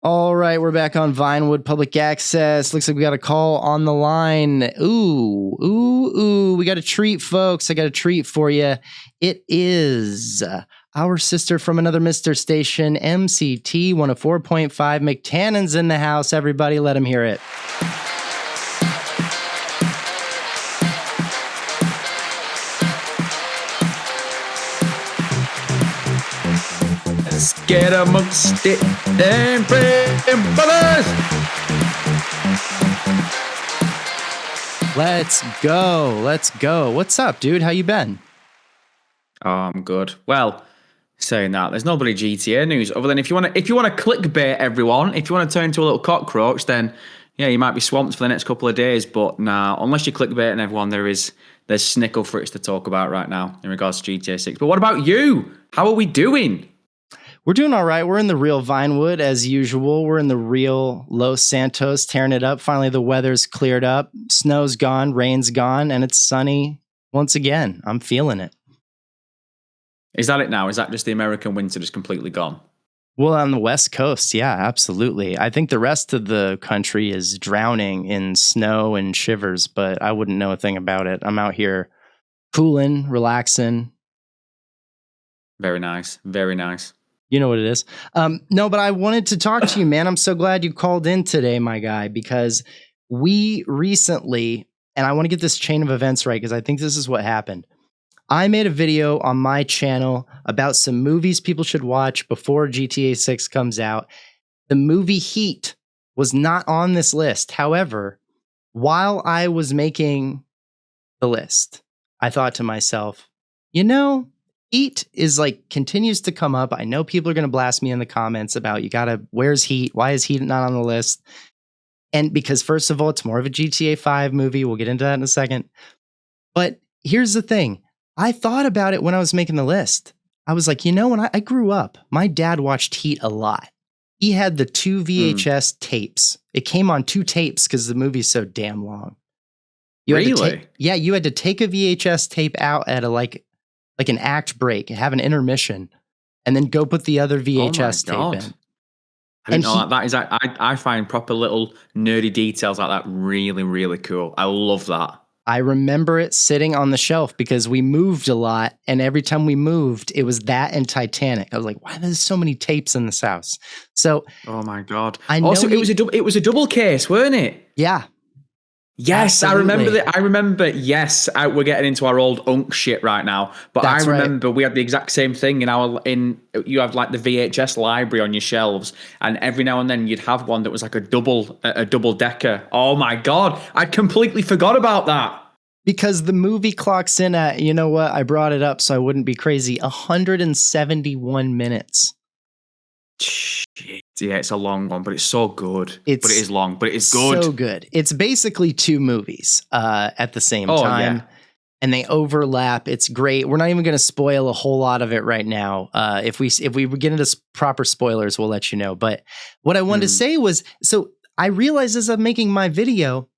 All right, we're back on Vinewood Public Access. Looks like we got a call on the line. Ooh. We got a treat, folks. I got a treat for you. It is our sister from another Mr. Station, MCT 104.5. McTannon's in the house. Everybody, let him hear it. Let's get amongst it and pray, brothers. Let's go. What's up, dude? How you been? Oh, I'm good. Well, saying that, there's nobody GTA news other than if you want to clickbait everyone, if you want to turn into a little cockroach, then yeah, you might be swamped for the next couple of days. But nah, unless you're clickbaiting everyone, there's snickle fruits to talk about right now in regards to GTA 6. But what about you? How are we doing? We're doing all right. We're in the real Vinewood as usual. We're in the real Los Santos, tearing it up. Finally, the weather's cleared up. Snow's gone, rain's gone, and it's sunny once again. I'm feeling it. Is that it now? Is that just the American winter just completely gone? Well, on the West Coast, yeah, absolutely. I think the rest of the country is drowning in snow and shivers, but I wouldn't know a thing about it. I'm out here cooling, relaxing. Very nice. Very nice. You know what it is. No, but I wanted to talk to you, man. I'm so glad you called in today, my guy, because we recently, and I want to get this chain of events right, because I think this is what happened. I made a video on my channel about some movies people should watch before GTA 6 comes out. The movie Heat was not on this list. However, while I was making the list, I thought to myself, you know, Heat is like continues to come up. I know people are going to blast me in the comments about where's Heat? Why is Heat not on the list? And because first of all, it's more of a GTA 5 movie. We'll get into that in a second. But here's the thing. I thought about it when I was making the list. I was like, you know, when I grew up, my dad watched Heat a lot. He had the 2 VHS tapes. It came on 2 tapes because the movie's so damn long. Really? You had to take a VHS tape out at like an act break, have an intermission, and then go put the other VHS tape in. I didn't know that is. I find proper little nerdy details like that really, really cool. I love that. I remember it sitting on the shelf because we moved a lot, and every time we moved, it was that and Titanic. I was like, why there's so many tapes in this house? So, oh my God. I know also, it was a double case, weren't it? Yeah. Yes, absolutely. I remember that. I remember, yes, we're getting into our old unk shit right now, but I remember we had the exact same thing you have like the VHS library on your shelves, and every now and then you'd have one that was like a double decker. Oh my God, I completely forgot about that. Because the movie clocks in at, you know what, I brought it up so I wouldn't be crazy, 171 minutes. Shit. Yeah, it's a long one, but it's so good. But it is long, but it is good. So good. It's basically 2 movies at the same time. Yeah. And they overlap. It's great. We're not even going to spoil a whole lot of it right now. If we get into proper spoilers, we'll let you know. But what I wanted to say was, so I realized as I'm making my video,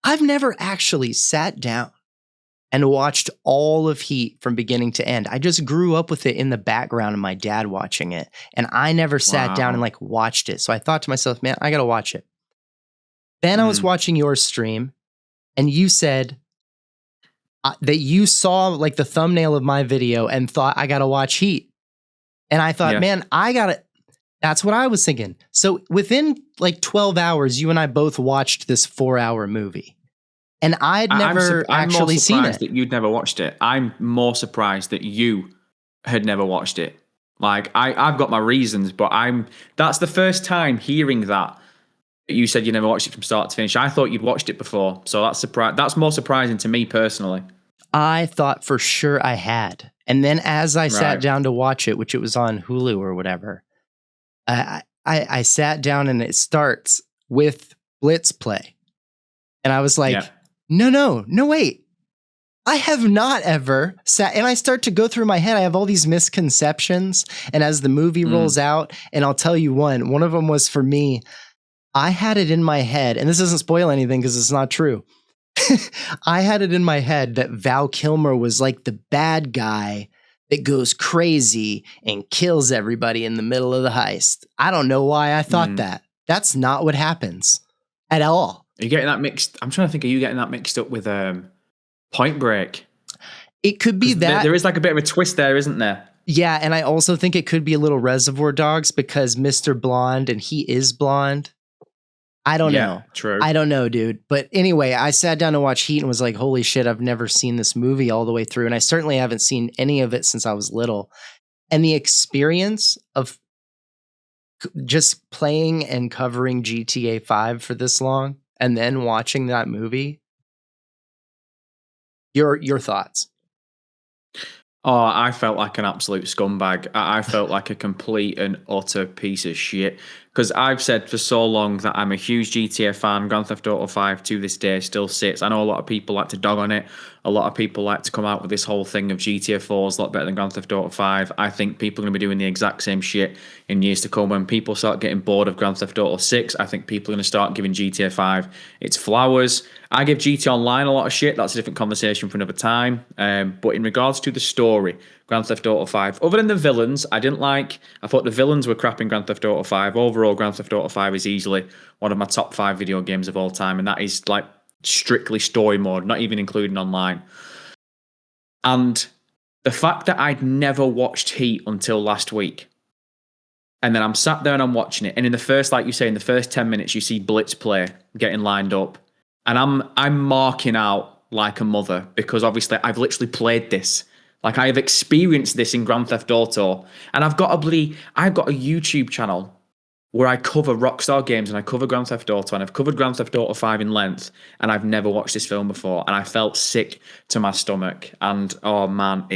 I've never actually sat down and watched all of Heat from beginning to end. I just grew up with it in the background and my dad watching it. And I never sat down and like watched it. So I thought to myself, man, I got to watch it. Then I was watching your stream and you said that you saw like the thumbnail of my video and thought I got to watch Heat. And I thought, man, that's what I was thinking. So within like 12 hours, you and I both watched this 4-hour movie. And I'd never actually seen it. I'm more surprised that you'd never watched it. I'm more surprised that you had never watched it. Like, I've got my reasons, but that's the first time hearing that. You said you never watched it from start to finish. I thought you'd watched it before. So that's more surprising to me personally. I thought for sure I had. And then as I sat down to watch it, which it was on Hulu or whatever, I sat down and it starts with Blitz Play. And I was like, no, wait. I have not ever sat, and I start to go through my head. I have all these misconceptions. And as the movie rolls out, and I'll tell you one of them was for me, I had it in my head, and this doesn't spoil anything because it's not true. I had it in my head that Val Kilmer was like the bad guy that goes crazy and kills everybody in the middle of the heist. I don't know why I thought that. That's not what happens at all. Are you getting that mixed? I'm trying to think. Are you getting that mixed up with Point Break? It could be that. There is like a bit of a twist there, isn't there? Yeah, and I also think it could be a little Reservoir Dogs because Mr. Blonde and he is blonde. I don't know. True. I don't know, dude. But anyway, I sat down to watch Heat and was like, holy shit, I've never seen this movie all the way through. And I certainly haven't seen any of it since I was little. And the experience of just playing and covering GTA 5 for this long and then watching that movie. Your thoughts? Oh, I felt like an absolute scumbag. I felt like a complete and utter piece of shit. Because I've said for so long that I'm a huge GTA fan. Grand Theft Auto 5 to this day still sits. I know a lot of people like to dog on it. A lot of people like to come out with this whole thing of GTA 4 is a lot better than Grand Theft Auto 5. I think people are going to be doing the exact same shit in years to come. When people start getting bored of Grand Theft Auto 6, I think people are going to start giving GTA 5 its flowers. I give GTA Online a lot of shit. That's a different conversation for another time. But in regards to the story, Grand Theft Auto 5, other than the villains, I thought the villains were crap in Grand Theft Auto 5. Overall, Grand Theft Auto 5 is easily one of my top 5 video games of all time. And that is like strictly story mode, not even including online. And the fact that I'd never watched Heat until last week, and then I'm sat there and I'm watching it, and in the first, like you say, in the first 10 minutes, you see Blitz play getting lined up, and I'm marking out like a mother because obviously I've literally played this. Like I have experienced this in Grand Theft Auto, and I've got a YouTube channel where I cover Rockstar games and I cover Grand Theft Auto, and I've covered Grand Theft Auto 5 in length, and I've never watched this film before, and I felt sick to my stomach. And oh man,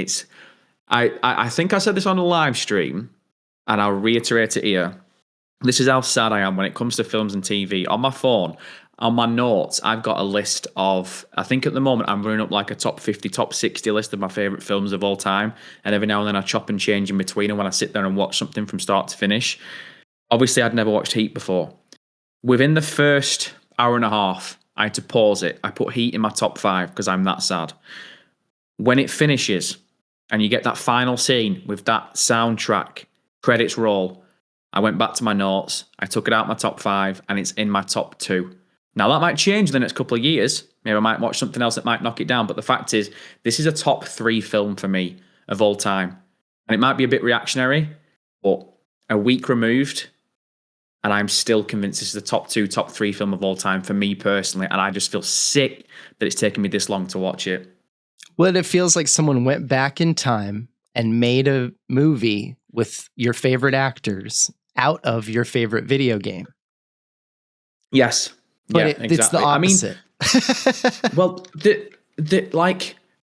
I think I said this on a live stream, and I'll reiterate it here. This is how sad I am when it comes to films and TV. On my phone, on my notes, I've got a list of, I think at the moment I'm running up like a top 50, top 60 list of my favourite films of all time, and every now and then I chop and change in between, and when I sit there and watch something from start to finish. Obviously, I'd never watched Heat before. Within the first hour and a half, I had to pause it. I put Heat in my top 5 because I'm that sad. When it finishes and you get that final scene with that soundtrack, credits roll, I went back to my notes, I took it out my top 5, and it's in my top 2. Now, that might change in the next couple of years. Maybe I might watch something else that might knock it down. But the fact is, this is a top 3 film for me of all time. And it might be a bit reactionary, but a week removed, and I'm still convinced this is the top 2, top 3 film of all time for me personally. And I just feel sick that it's taken me this long to watch it. Well, it feels like someone went back in time and made a movie with your favorite actors out of your favorite video game. Yes. But yeah, exactly. It's the opposite. Well,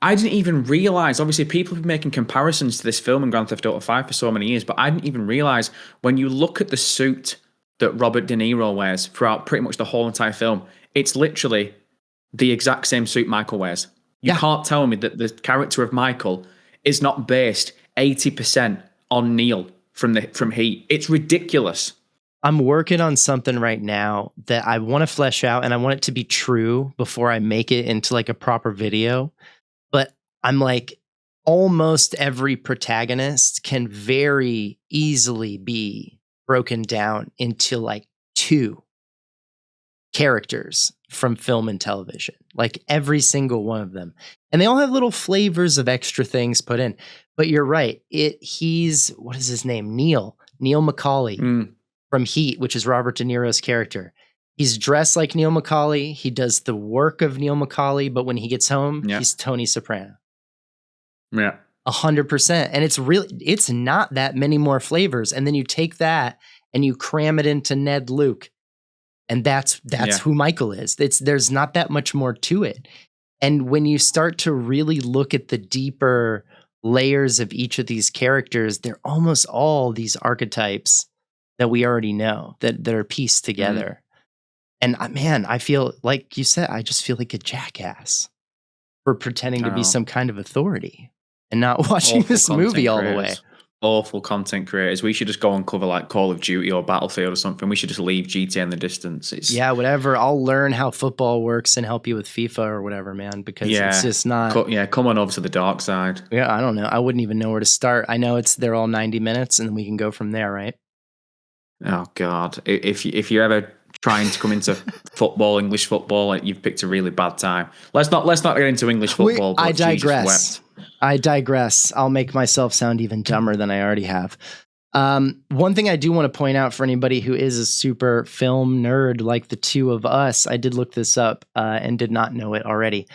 I didn't even realize, obviously people have been making comparisons to this film and Grand Theft Auto 5 for so many years, but I didn't even realize when you look at the suit that Robert De Niro wears throughout pretty much the whole entire film, it's literally the exact same suit Michael wears. You can't tell me that the character of Michael is not based 80% on Neil from Heat. It's ridiculous. I'm working on something right now that I want to flesh out, and I want it to be true before I make it into like a proper video. But I'm like, almost every protagonist can very easily be broken down into like 2 characters from film and television, like every single one of them. And they all have little flavors of extra things put in. But you're right. He's, what is his name? Neil McCauley from Heat, which is Robert De Niro's character. He's dressed like Neil McCauley. He does the work of Neil McCauley, but when he gets home, he's Tony Soprano. Yeah. 100%. And it's not that many more flavors. And then you take that and you cram it into Ned Luke. And that's who Michael is. There's not that much more to it. And when you start to really look at the deeper layers of each of these characters, they're almost all these archetypes that we already know that are pieced together. And man, I feel like you said, I just feel like a jackass for pretending to be some kind of authority and not watching this movie all the way. Awful content creators. We should just go and cover like Call of Duty or Battlefield or something. We should just leave GTA in the distance. Whatever. I'll learn how football works and help you with FIFA or whatever, man, because it's just not. Come on over to the dark side. Yeah, I don't know. I wouldn't even know where to start. I know they're all 90 minutes and we can go from there, right? Oh God! If you're ever trying to come into football, English football, you've picked a really bad time. Let's not get into English football. I But Jesus digress. wept. I digress. I'll make myself sound even dumber than I already have. One thing I do want to point out for anybody who is a super film nerd like the two of us, I did look this up and did not know it already.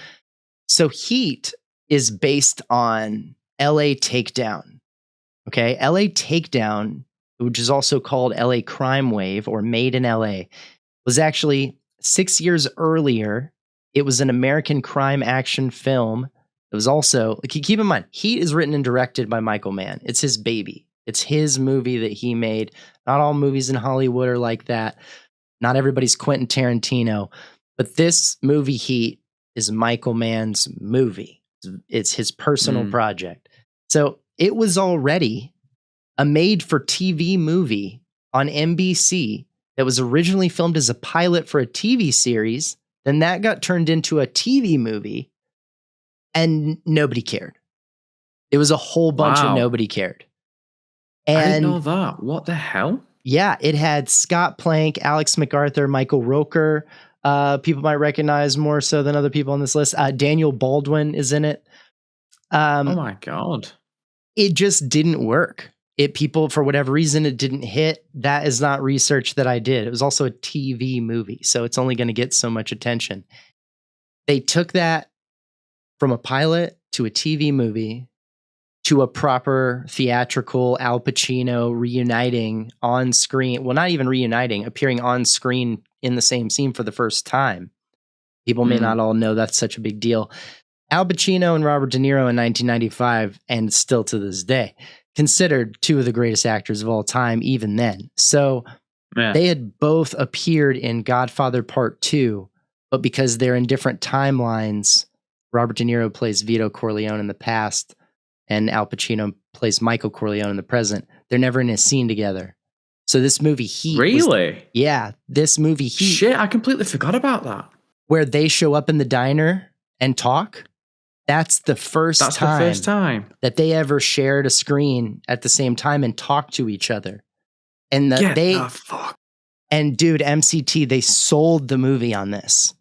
So Heat is based on LA Takedown. Okay. LA Takedown, which is also called LA Crime Wave or Made in LA, was actually 6 years earlier. It was an American crime action film. It was also, keep in mind, Heat is written and directed by Michael Mann. It's his baby. It's his movie that he made. Not all movies in Hollywood are like that. Not everybody's Quentin Tarantino. But this movie, Heat, is Michael Mann's movie. It's his personal project. So it was already a made-for-TV movie on NBC that was originally filmed as a pilot for a TV series. Then that got turned into a TV movie, and nobody cared. It was a whole bunch of nobody cared. And I didn't know that. What the hell? Yeah, it had Scott Plank, Alex MacArthur, Michael Roker. People might recognize more so than other people on this list. Daniel Baldwin is in it. Oh my God. It just didn't work. People, for whatever reason, it didn't hit. That is not research that I did. It was also a TV movie, so it's only going to get so much attention. They took that from a pilot to a TV movie to a proper theatrical Al Pacino reuniting on screen. Well, not even reuniting, appearing on screen in the same scene for the first time. People may not all know that's such a big deal. Al Pacino and Robert De Niro in 1995, and still to this day, considered two of the greatest actors of all time, even then. So they had both appeared in Godfather Part 2, but because they're in different timelines, Robert De Niro plays Vito Corleone in the past, and Al Pacino plays Michael Corleone in the present. They're never in a scene together. So this movie Heat. Really? This movie Heat. Shit, I completely forgot about that. Where they show up in the diner and talk. That's the first time that they ever shared a screen at the same time and talked to each other. And and dude, MCT, they sold the movie on this.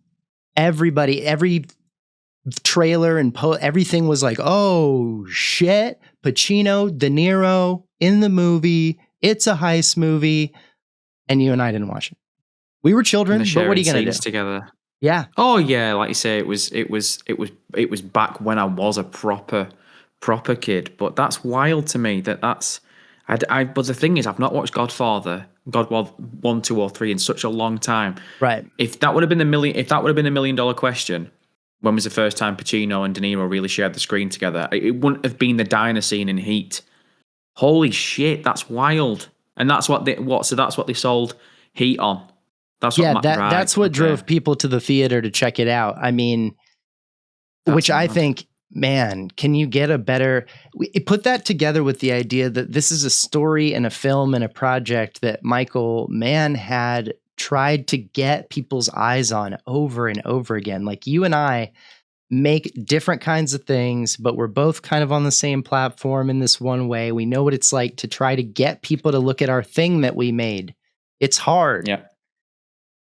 Everybody, every trailer and everything was like, oh shit, Pacino, De Niro in the movie. It's a heist movie. And you and I didn't watch it. We were children, but what are you going to do? Together. Yeah. Oh yeah, like you say, it was back when I was a proper kid. But that's wild to me. But the thing is, I've not watched Godfather, God 1, 2, or 3 in such a long time. Right. If that would have been $1 million question, when was the first time Pacino and De Niro really shared the screen together? It wouldn't have been the diner scene in Heat. Holy shit, that's wild. And that's what they sold Heat on. That's what drove people to the theater to check it out. I mean, which I think, man, can you get a better... Put that together with the idea that this is a story and a film and a project that Michael Mann had tried to get people's eyes on over and over again. Like, you and I make different kinds of things, but we're both kind of on the same platform in this one way. We know what it's like to try to get people to look at our thing that we made. It's hard. Yeah.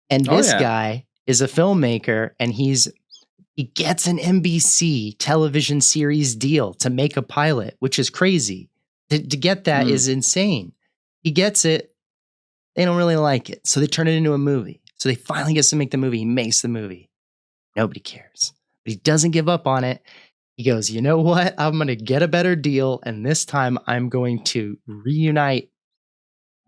And this guy is a filmmaker, and he gets an NBC television series deal to make a pilot, which is crazy. To get that is insane. He gets it. They don't really like it. So they turn it into a movie. So they finally gets to make the movie. He makes the movie. Nobody cares. But he doesn't give up on it. He goes, you know what? I'm going to get a better deal. And this time I'm going to reunite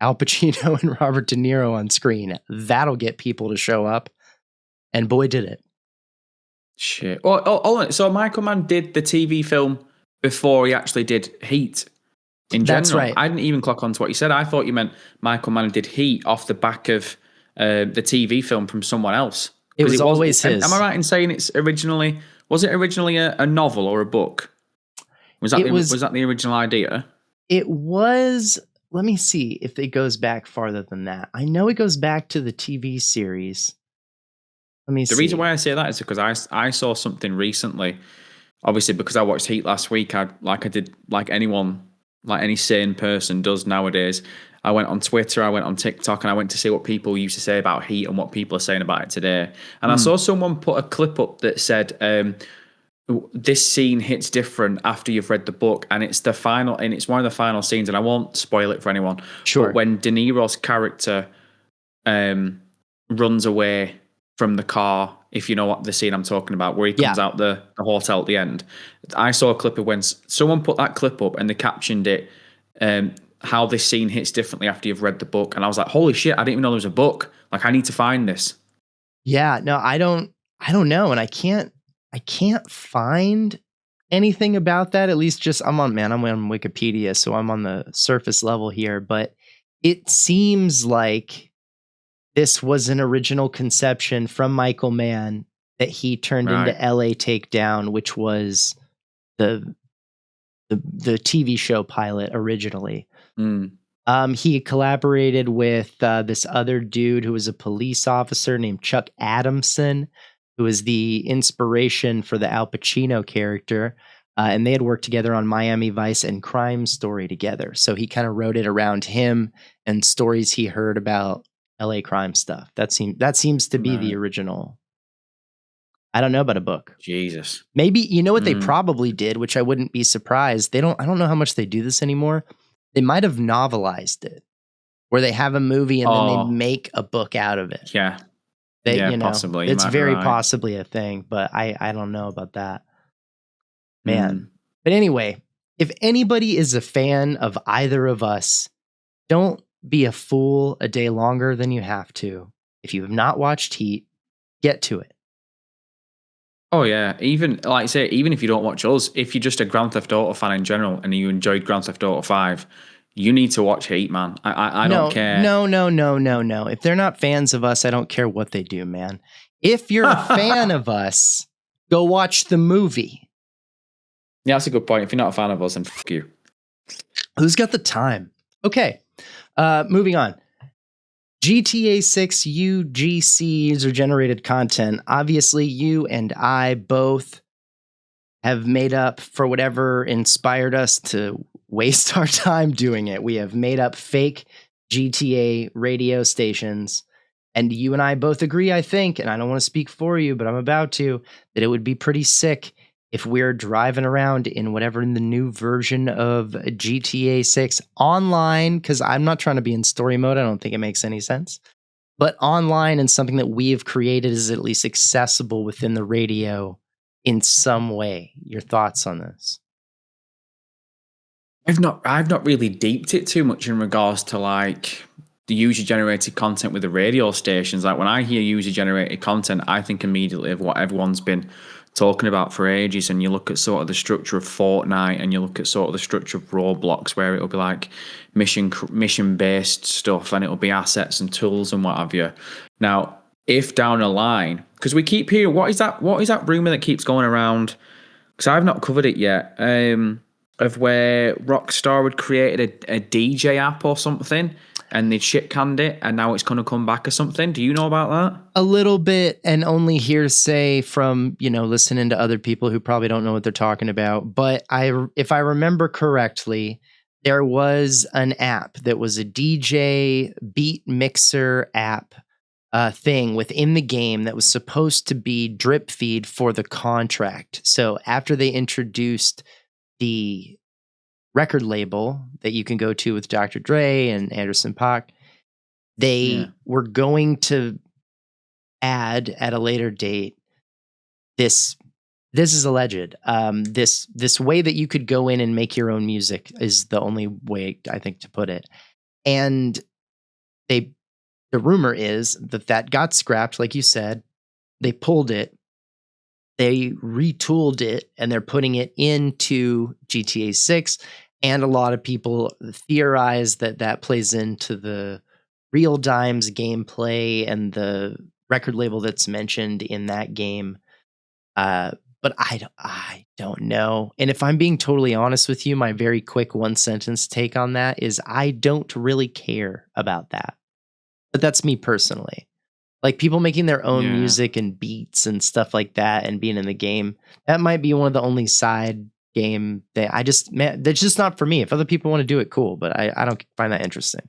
Al Pacino and Robert De Niro on screen. That'll get people to show up. And boy, did it. Shit. So Michael Mann did the TV film before he actually did Heat in general. That's right. I didn't even clock on to what you said. I thought you meant Michael Mann did Heat off the back of the TV film from someone else. It was always his. Am I right in saying was it originally a novel or a book? Was that the original idea? It was... Let me see if it goes back farther than that. I know it goes back to the TV series. Let me see. The reason why I say that is because I saw something recently. Obviously, because I watched Heat last week, I did like any sane person does nowadays. I went on Twitter, I went on TikTok, and I went to see what people used to say about Heat and what people are saying about it today. And I saw someone put a clip up that said, this scene hits different after you've read the book, and it's the final, and it's one of the final scenes, and I won't spoil it for anyone. Sure. But when De Niro's character runs away from the car, if you know what the scene I'm talking about, where he comes out the hotel at the end, I saw a clip of when someone put that clip up and they captioned it, how this scene hits differently after you've read the book, and I was like, holy shit, I didn't even know there was a book. Like, I need to find this. Yeah, no, I don't know, and I can't find anything about that. At least just I'm on Wikipedia, so I'm on the surface level here, but it seems like this was an original conception from Michael Mann that he turned into LA Takedown, which was the TV show pilot originally. He collaborated with this other dude who was a police officer named Chuck Adamson, who was the inspiration for the Al Pacino character. And they had worked together on Miami Vice and Crime Story together. So he kind of wrote it around him and stories he heard about LA crime stuff. That seems to be the original. I don't know about a book. Jesus. Maybe, you know what they probably did, which I wouldn't be surprised. I don't know how much they do this anymore. They might have novelized it, where they have a movie and then they make a book out of it. Yeah. Possibly. It's very possibly a thing, but I don't know about that. Man. But anyway, if anybody is a fan of either of us, don't be a fool a day longer than you have to. If you have not watched Heat, get to it. Oh yeah, even like I say, even if you don't watch us, if you're just a Grand Theft Auto fan in general and you enjoyed Grand Theft Auto 5, you need to watch Heat, man. I don't care. No. If they're not fans of us, I don't care what they do, man. If you're a fan of us, go watch the movie. Yeah, that's a good point. If you're not a fan of us, then fuck you. Who's got the time? Okay, moving on. GTA 6 UGC user-generated content. Obviously, you and I both have made up for whatever inspired us to waste our time doing it. We have made up fake GTA radio stations. And you and I both agree, I think, and I don't want to speak for you, but I'm about to, that it would be pretty sick if we're driving around in whatever in the new version of GTA 6 online, because I'm not trying to be in story mode. I don't think it makes any sense. But online and something that we have created is at least accessible within the radio in some way. Your thoughts on this? I've not really deeped it too much in regards to like the user-generated content with the radio stations. Like when I hear user-generated content, I think immediately of what everyone's been talking about for ages, and you look at sort of the structure of Fortnite and you look at sort of the structure of Roblox, where it'll be like mission based stuff and it'll be assets and tools and what have you. Now, if down the line, because we keep hearing, what is that rumor that keeps going around, because I've not covered it yet, of where Rockstar had created a DJ app or something and they'd shit canned it and now it's going to come back or something. Do you know about that? A little bit, and only hearsay from, listening to other people who probably don't know what they're talking about. But if I remember correctly, there was an app that was a DJ beat mixer app thing within the game that was supposed to be drip feed for the contract. So after they introduced the record label that you can go to with Dr. Dre and Anderson .Paak, they were going to add at a later date this is alleged, this way that you could go in and make your own music is the only way I think to put it. And the rumor is that got scrapped, like you said. They pulled it, they retooled it, and they're putting it into GTA 6. And a lot of people theorize that plays into the Real Dimes gameplay and the record label that's mentioned in that game. But I don't know. And if I'm being totally honest with you, my very quick one sentence take on that is I don't really care about that. But that's me personally. Like people making their own music and beats and stuff like that and being in the game, that might be one of the only side game that that's just not for me. If other people want to do it, cool, but I don't find that interesting.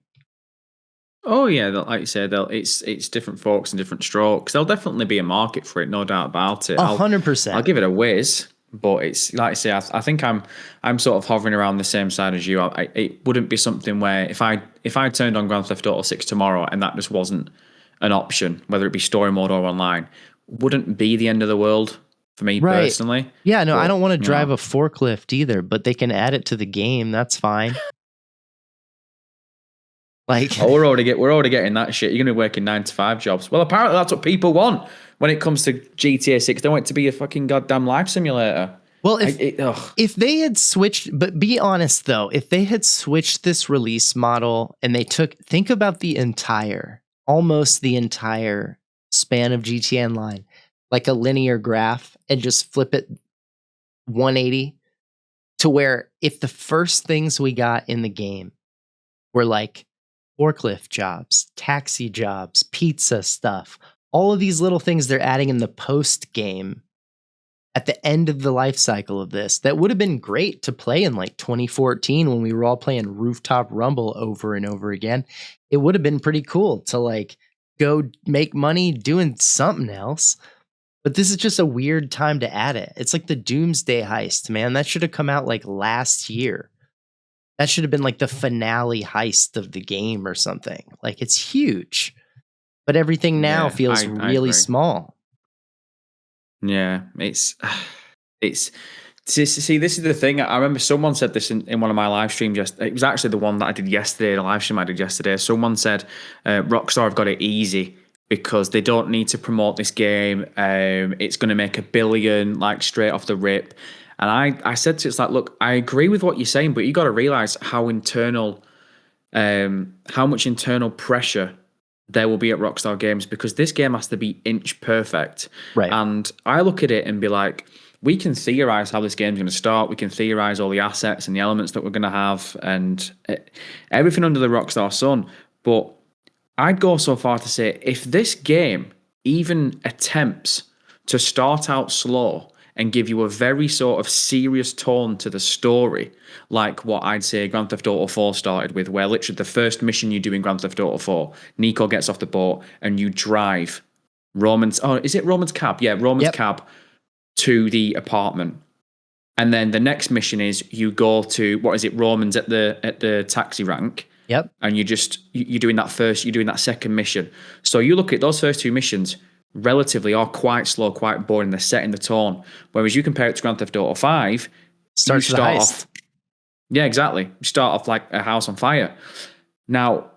Oh yeah, like you said, it's different folks and different strokes. There'll definitely be a market for it, no doubt about it. I'll 100%. give it a whiz, but it's like I say, I think I'm sort of hovering around the same side as you. It wouldn't be something where if I turned on Grand Theft Auto 6 tomorrow and that just wasn't an option, whether it be story mode or online, wouldn't be the end of the world for me personally. Yeah, no, but, I don't want to drive a forklift either, but they can add it to the game. That's fine. Like, oh, we're already getting that shit. You're gonna be working 9 to 5 jobs. Well, apparently that's what people want when it comes to GTA 6. They want it to be a fucking goddamn life simulator. Well, if they had switched, but be honest though, if they had switched this release model and they think about almost the entire span of GTA Online, like a linear graph, and just flip it 180 to where if the first things we got in the game were like forklift jobs, taxi jobs, pizza stuff, all of these little things they're adding in the post game at the end of the life cycle of this, that would have been great to play in like 2014 when we were all playing Rooftop Rumble over and over again. It would have been pretty cool to like go make money doing something else. But this is just a weird time to add it. It's like the Doomsday Heist, man. That should have come out like last year. That should have been like the finale heist of the game or something. Like, it's huge. But everything now feels really small. Yeah, it's see, this is the thing. I remember someone said this in one of my live streams. It was actually the one that I did yesterday, the live stream I did yesterday. Someone said Rockstar have got it easy because they don't need to promote this game. It's going to make $1 billion like straight off the rip. And I said to it, it's like, look, I agree with what you're saying, but you got to realize how much internal pressure there will be at Rockstar Games, because this game has to be inch perfect. Right. And I look at it and be like, we can theorize how this game's going to start. We can theorize all the assets and the elements that we're going to have and everything under the Rockstar sun. But I'd go so far to say, if this game even attempts to start out slow and give you a very sort of serious tone to the story, like what I'd say Grand Theft Auto 4 started with, where literally the first mission you do in Grand Theft Auto 4, Nico gets off the boat and you drive Roman's cab? Yeah, Roman's cab to the apartment. And then the next mission is you go to, Roman's at the taxi rank. Yep. And you're doing that second mission. So you look at those first two missions, relatively are quite slow, quite boring. They're setting the tone. Whereas you compare it to Grand Theft Auto 5, start off. Yeah, exactly. You start off like a house on fire. Now,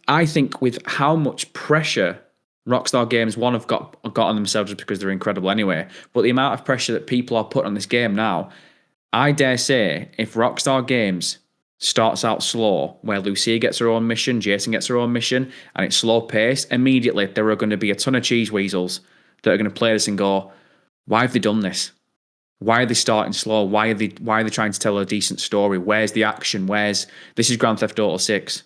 I think with how much pressure Rockstar Games have got on themselves, just because they're incredible anyway, but the amount of pressure that people are put on this game now, I dare say if Rockstar Games starts out slow, where Lucia gets her own mission, Jason gets her own mission, and it's slow paced, immediately there are going to be a ton of cheese weasels that are going to play this and go, why have they done this? Why are they starting slow? Why are they trying to tell a decent story? Where's the action? This is Grand Theft Auto 6.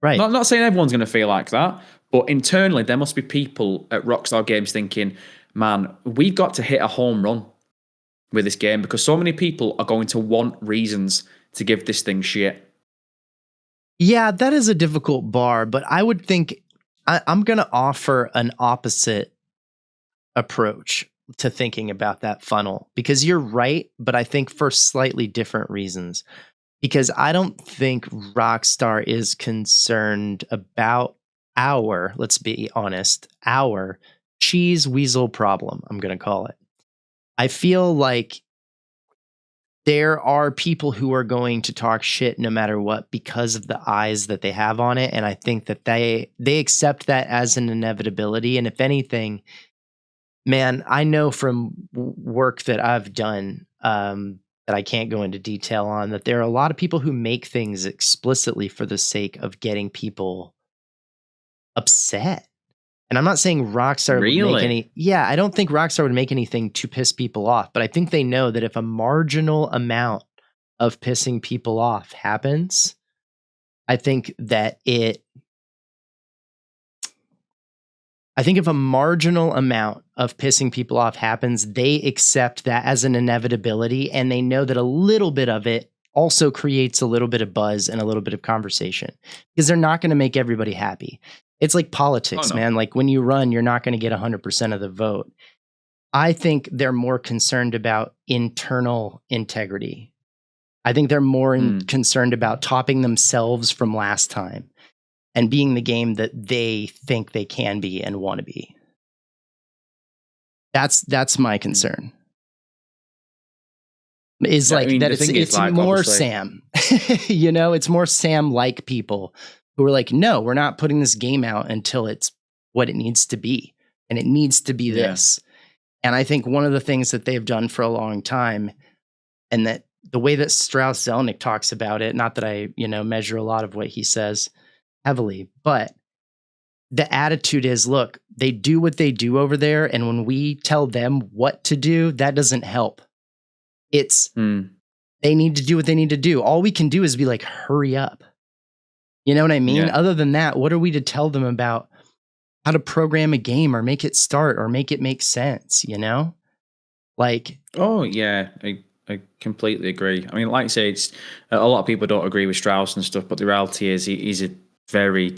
Right. Not saying everyone's going to feel like that, but internally there must be people at Rockstar Games thinking, man, we've got to hit a home run with this game, because so many people are going to want reasons to give this thing shit. Yeah, that is a difficult bar, but I would think I'm going to offer an opposite approach to thinking about that funnel, because you're right, but I think for slightly different reasons. Because I don't think Rockstar is concerned about let's be honest, our cheese weasel problem, I'm going to call it. I feel like there are people who are going to talk shit no matter what because of the eyes that they have on it. And I think that they accept that as an inevitability. And if anything, man, I know from work that I've done that I can't go into detail on, that there are a lot of people who make things explicitly for the sake of getting people upset. And I'm not saying Rockstar would make any... Yeah, I don't think Rockstar would make anything to piss people off, but I think they know that if a marginal amount of pissing people off happens, I think if a marginal amount of pissing people off happens, they accept that as an inevitability, and they know that a little bit of it also creates a little bit of buzz and a little bit of conversation because they're not going to make everybody happy. It's like politics, man. Like when you run, you're not going to get 100% of the vote. I think they're more concerned about internal integrity. I think they're more concerned about topping themselves from last time and being the game that they think they can be and want to be. That's my concern. Is like that it's like, more Sam. You know, it's more Sam-like people who are like, no, we're not putting this game out until it's what it needs to be. And it needs to be this. And I think one of the things that they've done for a long time, and that the way that Strauss Zelnick talks about it, not that I, measure a lot of what he says heavily, but the attitude is, look, they do what they do over there. And when we tell them what to do, that doesn't help. It's they need to do what they need to do. All we can do is be like, hurry up. You know what I mean? Other than that, what are we to tell them about how to program a game or make it start or make it make sense, Like, oh yeah, I completely agree. I mean, like I say, it's a lot of people don't agree with Strauss and stuff, but the reality is he's a very,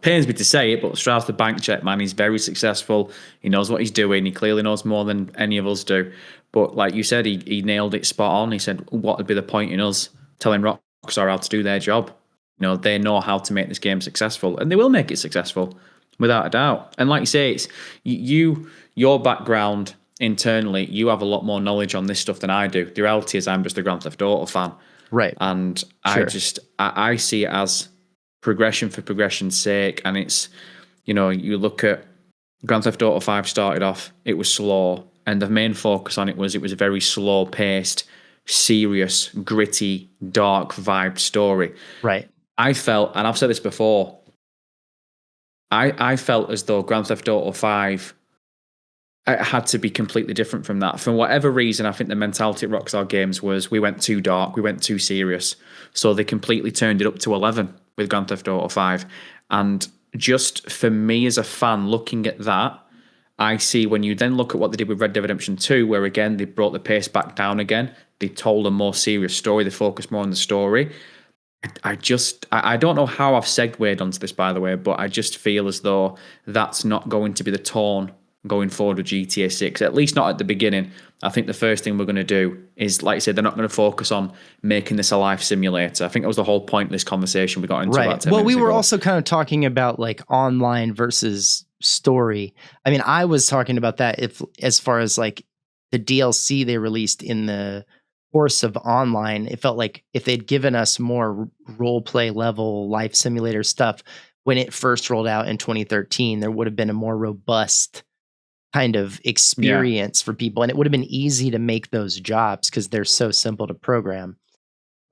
pains me to say it, but Strauss, the bank check man, he's very successful. He knows what he's doing. He clearly knows more than any of us do. But like you said, he nailed it spot on. He said, what would be the point in us telling Rockstar how to do their job? They know how to make this game successful, and they will make it successful, without a doubt. And like you say, it's your background internally, you have a lot more knowledge on this stuff than I do. The reality is I'm just a Grand Theft Auto fan. Right. And Sure. I see it as progression for progression's sake. And it's, you look at Grand Theft Auto 5 started off, it was slow. And the main focus on it was a very slow paced, serious, gritty, dark vibe story. Right. I felt, and I've said this before, I felt as though Grand Theft Auto 5 it had to be completely different from that. For whatever reason, I think the mentality at Rockstar Games was we went too dark, we went too serious. So they completely turned it up to 11 with Grand Theft Auto 5. And just for me as a fan looking at that, I see when you then look at what they did with Red Dead Redemption 2, where again, they brought the pace back down again. They told a more serious story. They focused more on the story. I don't know how I've segued onto this, by the way, but I just feel as though that's not going to be the tone going forward with GTA 6, at least not at the beginning. I think the first thing we're going to do is, like I said, they're not going to focus on making this a life simulator. I think that was the whole point of this conversation we got into. Right. About 10 well, we were ago. also kind of talking about like online versus story. I mean, I was talking about that as far as like the DLC they released in the course of online, it felt like if they'd given us more role play level life simulator stuff when it first rolled out in 2013, there would have been a more robust kind of experience for people. And it would have been easy to make those jobs because they're so simple to program.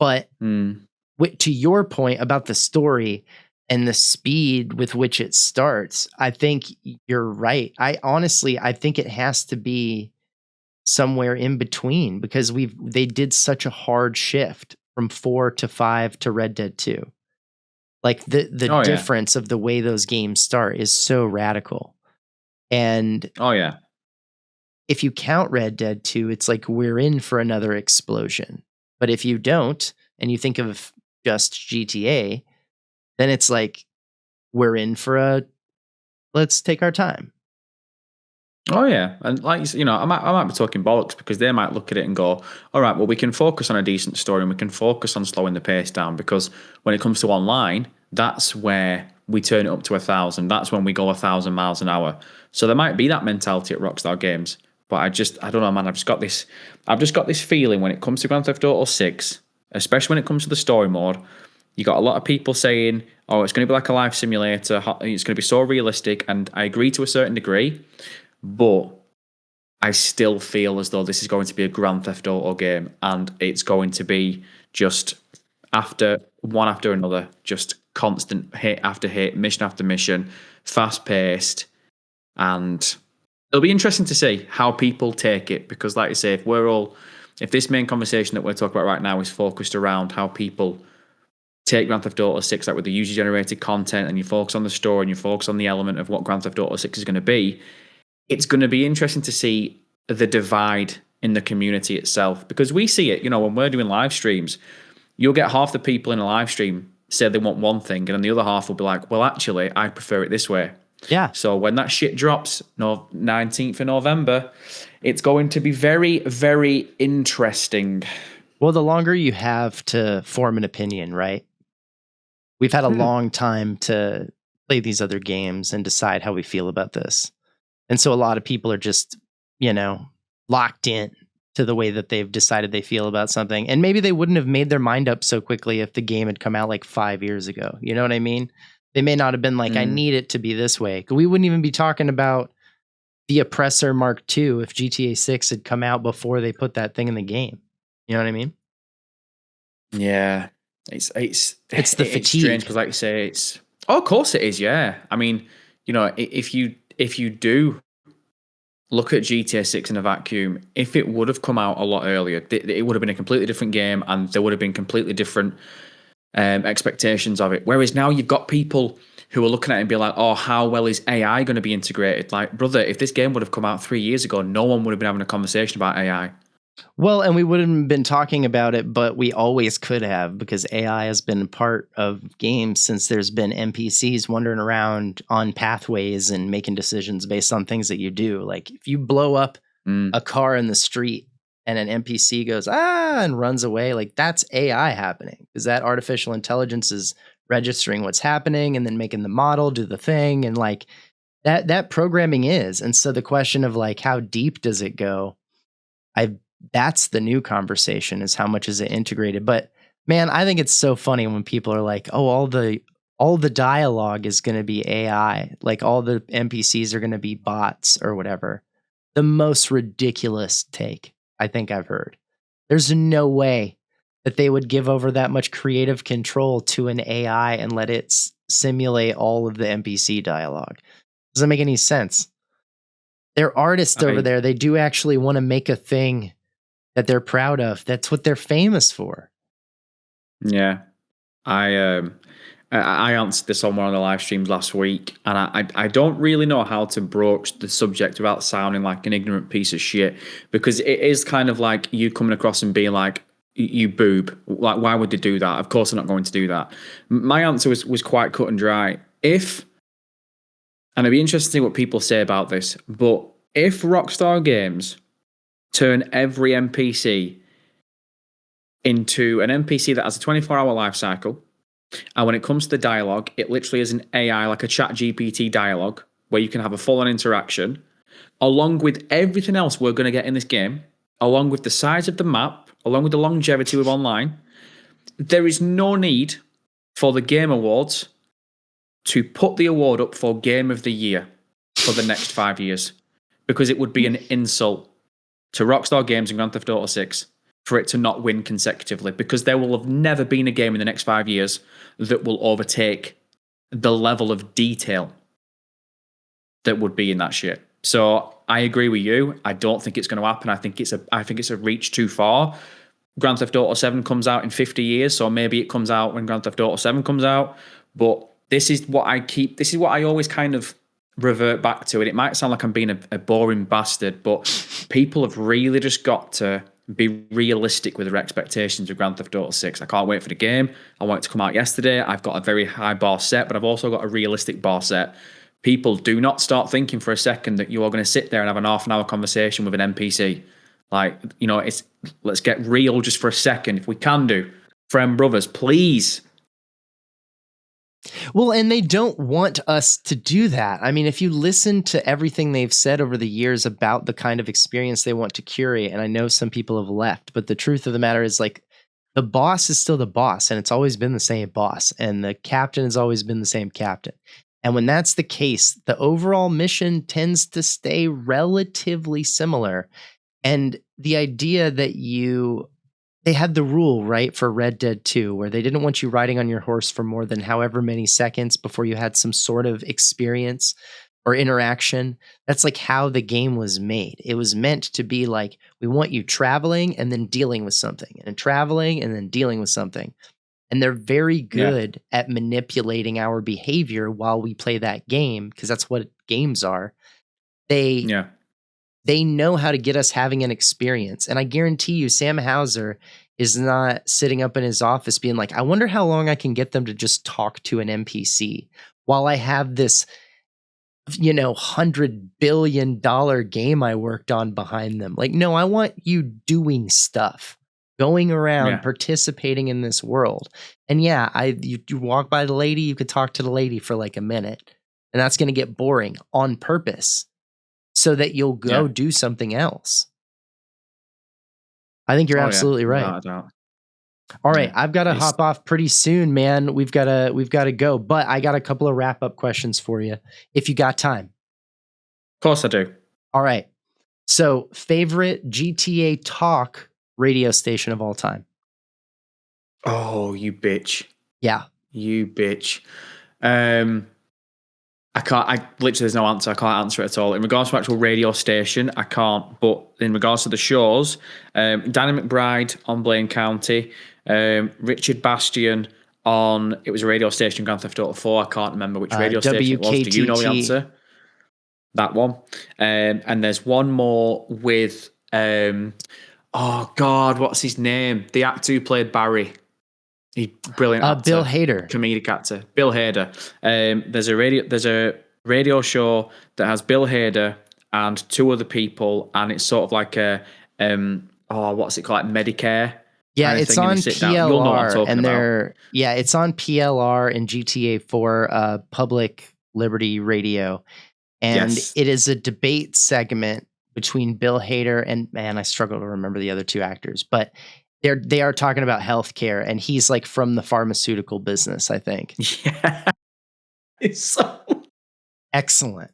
But to your point about the story and the speed with which it starts, I think you're right. I think it has to be somewhere in between because they did such a hard shift from 4 to 5 to Red Dead 2. Like the difference of the way those games start is so radical. And if you count Red Dead 2, it's like we're in for another explosion. But if you don't, and you think of just GTA, then it's like we're in for let's take our time. Oh yeah, and like I might be talking bollocks because they might look at it and go, all right, well we can focus on a decent story and we can focus on slowing the pace down because when it comes to online, that's where we turn it up to 1,000. That's when we go 1,000 miles an hour. So there might be that mentality at Rockstar Games, but I don't know, man. I've just got this feeling when it comes to Grand Theft Auto 6, especially when it comes to the story mode. You got a lot of people saying, "Oh, it's going to be like a life simulator. It's going to be so realistic," and I agree to a certain degree. But I still feel as though this is going to be a Grand Theft Auto game, and it's going to be just one after another, just constant hit after hit, mission after mission, fast paced, and it'll be interesting to see how people take it because, like I say, if this main conversation that we're talking about right now is focused around how people take Grand Theft Auto 6, like with the user generated content, and you focus on the story and you focus on the element of what Grand Theft Auto 6 is going to be. It's going to be interesting to see the divide in the community itself because we see it, when we're doing live streams, you'll get half the people in a live stream say they want one thing, and then the other half will be like, well, actually, I prefer it this way. Yeah. So when that shit drops, 19th of November, it's going to be very, very interesting. Well, the longer you have to form an opinion, right? We've had a long time to play these other games and decide how we feel about this. And so a lot of people are just, locked in to the way that they've decided they feel about something. And maybe they wouldn't have made their mind up so quickly if the game had come out like 5 years ago. You know what I mean? They may not have been like, I need it to be this way. We wouldn't even be talking about the Oppressor Mark II if GTA 6 had come out before they put that thing in the game. You know what I mean? Yeah. It's the fatigue. It's strange because, like you say, it's... Oh, of course it is, yeah. I mean, if you do look at GTA 6 in a vacuum, if it would have come out a lot earlier, it would have been a completely different game, and there would have been completely different expectations of it. Whereas now you've got people who are looking at it and be like, oh, how well is AI going to be integrated? Like, brother, if this game would have come out 3 years ago, no one would have been having a conversation about AI. Well, and we wouldn't have been talking about it, but we always could have, because AI has been part of games since there's been NPCs wandering around on pathways and making decisions based on things that you do. Like if you blow up a car in the street and an NPC goes, and runs away, like that's AI happening, because that artificial intelligence is registering what's happening and then making the model do the thing. And like that programming is. And so the question of like, how deep does it go? That's the new conversation, is how much is it integrated. But man, I think it's so funny when people are like, oh, all the dialogue is going to be AI. Like all the NPCs are going to be bots or whatever. The most ridiculous take I think I've heard. There's no way that they would give over that much creative control to an AI and let it simulate all of the NPC dialogue. Doesn't make any sense. They're artists over there. They do actually want to make a thing that they're proud of. That's what they're famous for. Yeah. I answered this on one of the live streams last week, and I don't really know how to broach the subject without sounding like an ignorant piece of shit, because it is kind of like you coming across and being like, you boob. Like, why would they do that? Of course they're not going to do that. My answer was quite cut and dry. And it'd be interesting to see what people say about this, but if Rockstar Games turn every NPC into an NPC that has a 24-hour life cycle, and when it comes to the dialogue, it literally is an AI, like a chat GPT dialogue, where you can have a full-on interaction, along with everything else we're going to get in this game, along with the size of the map, along with the longevity of online, there is no need for the Game Awards to put the award up for Game of the Year for the next 5 years, because it would be an insult to Rockstar Games and Grand Theft Auto 6 for it to not win consecutively, because there will have never been a game in the next 5 years that will overtake the level of detail that would be in that shit. So I agree with you. I don't think it's going to happen. I think it's a reach too far. Grand Theft Auto 7 comes out in 50 years, so maybe it comes out when Grand Theft Auto 7 comes out. But this is what I always kind of revert back to. And it might sound like I'm being a boring bastard, but people have really just got to be realistic with their expectations of Grand Theft Auto 6. I can't wait for the game. I want it to come out yesterday. I've got a very high bar set, but I've also got a realistic bar set. People, do not start thinking for a second that you are going to sit there and have an half-an-hour conversation with an NPC. Like, let's get real just for a second. If we can do, friend brothers, please. Well, and they don't want us to do that. I mean, if you listen to everything they've said over the years about the kind of experience they want to curate, and I know some people have left, but the truth of the matter is, like, the boss is still the boss, and it's always been the same boss, and the captain has always been the same captain. And when that's the case, the overall mission tends to stay relatively similar. And the idea that they had the rule, right, for Red Dead 2, where they didn't want you riding on your horse for more than however many seconds before you had some sort of experience or interaction. That's like how the game was made. It was meant to be like, we want you traveling and then dealing with something, and traveling and then dealing with something. And they're very good at manipulating our behavior while we play that game, because that's what games are. They know how to get us having an experience. And I guarantee you, Sam Hauser is not sitting up in his office being like, I wonder how long I can get them to just talk to an NPC while I have this, $100 billion game I worked on behind them. Like, no, I want you doing stuff, going around, participating in this world. And yeah, you walk by the lady, you could talk to the lady for like a minute, and that's going to get boring on purpose so that you'll go do something else. I think you're absolutely right. All right, I've got to hop off pretty soon, man. We've got to go, but I got a couple of wrap-up questions for you if you got time. Of course I do. All right. So, favorite GTA Talk radio station of all time? Oh, you bitch. Yeah. You bitch. I literally, there's no answer. I can't answer it at all. In regards to actual radio station, I can't. But in regards to the shows, Danny McBride on Blaine County, Richard Bastian on, it was a radio station, Grand Theft Auto 4. I can't remember which radio station it was. Do you know the answer? That one. And there's one more with, oh God, what's his name? The actor who played Barry. He's brilliant actor. Bill Hader. Comedic actor. Bill Hader. There's a radio show that has Bill Hader and two other people, and it's sort of like a what's it called? Like Medicare. Yeah, it's on PLR, and it's on PLR and GTA 4 Public Liberty Radio. And it is a debate segment between Bill Hader and, man, I struggle to remember the other two actors, but they are talking about healthcare, and he's like from the pharmaceutical business, I think. Yeah. It's so excellent.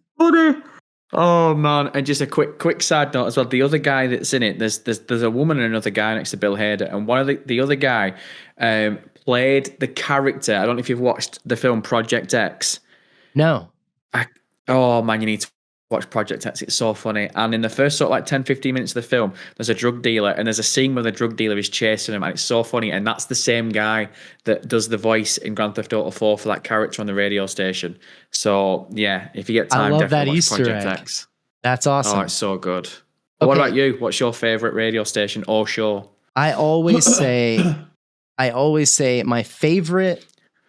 Oh man. And just a quick side note as well. The other guy that's in it, there's a woman and another guy next to Bill Hader, and one of the other guy played the character. I don't know if you've watched the film Project X. No. Oh man, you need to watch Project X. It's so funny. And in the first sort of like 10-15 minutes of the film, there's a drug dealer, and there's a scene where the drug dealer is chasing him, and it's so funny. And that's the same guy that does the voice in Grand Theft Auto 4 for that character on the radio station. So yeah, if you get time, I love definitely that watch Easter Project egg. X. That's awesome. Oh, it's so good. Okay. What about you? What's your favorite radio station or show? I always say my favorite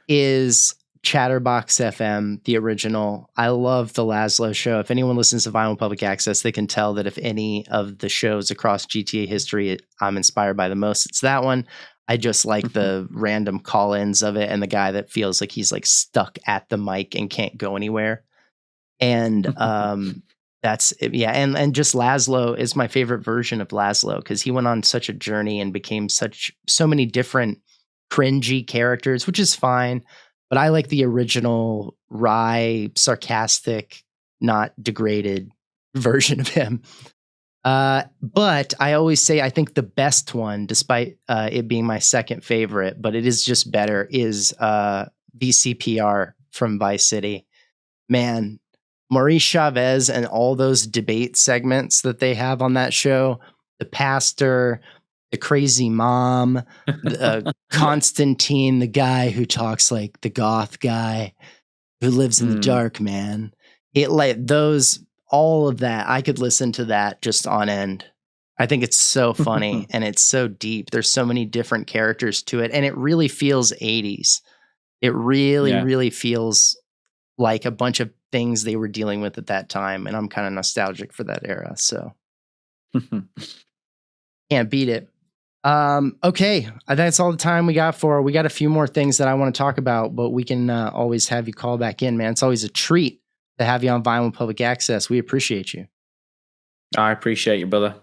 is Chatterbox FM, the original. I love the Laszlo show. If anyone listens to Vinewood Public Access, they can tell that if any of the shows across GTA history I'm inspired by the most, it's that one. I just like the random call-ins of it, and the guy that feels like he's like stuck at the mic and can't go anywhere. And that's it. Yeah, and just Laszlo is my favorite version of Laszlo, because he went on such a journey and became so many different cringy characters, which is fine. But I like the original wry, sarcastic, not degraded version of him. But I always say I think the best one, despite it being my second favorite, but it is just better, is VCPR from Vice City. Man, Maurice Chavez and all those debate segments that they have on that show, the pastor, the crazy mom, Constantine, the guy who talks like the goth guy who lives in the dark, man. It like those, all of that. I could listen to that just on end. I think it's so funny and it's so deep. There's so many different characters to it, and it really feels 80s. It really feels like a bunch of things they were dealing with at that time, and I'm kind of nostalgic for that era. So can't beat it. Okay, that's all the time we got for. We got a few more things that I want to talk about, but we can always have you call back in, man. It's always a treat to have you on Vinewood Public Access. We appreciate you. I appreciate you, brother.